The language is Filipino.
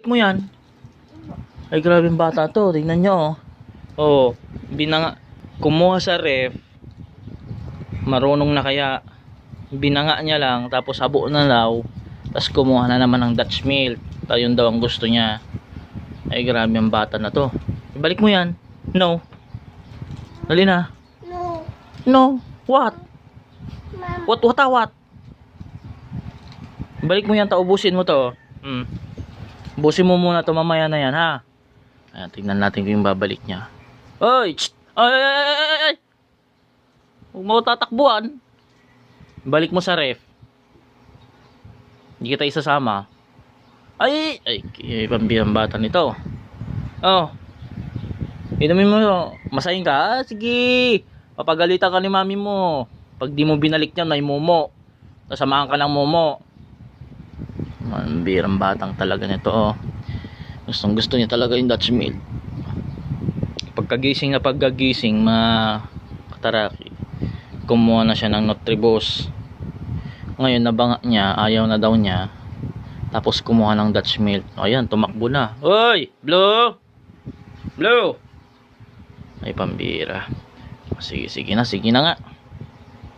mo yan. Ay, grabe yung bata to. Tingnan nyo, oh. Oh, kumuha sa ref. Marunong na kaya. Binanga niya lang, tapos habo na law. Tapos kumuha na naman ng Dutch milk. Yun daw ang gusto niya. Ay, grabe yung bata na to. Ibalik mo yan. No. Dali na. No. No. What? Mama. What? Balik mo yan, ubusin mo to. Ubusin mo muna to, mamaya na yan, ha. Ayan, tingnan natin kung yung babalik niya. Oy! Ay! Huwag mo tatakbuhan. Balik mo sa ref. Hindi kita isasama. Ay, pambihang bata nito. Oh. Inumin mo, masahin ka. Sige. Papagalitan ka ni mami mo. Pag di mo binalik niyan, may momo. Sasamahan ka ng momo. Birang batang talaga nito, oh. Gustong gusto niya talaga yung Dutch milk. Pagkagising kataraki, kumuha na siya ng Nutribos. Ngayon nabanga niya, ayaw na daw niya. Tapos kumuha ng Dutch milk. Ayan, tumakbo na. Hoy, Blue! Ay, pambira. Sige na nga.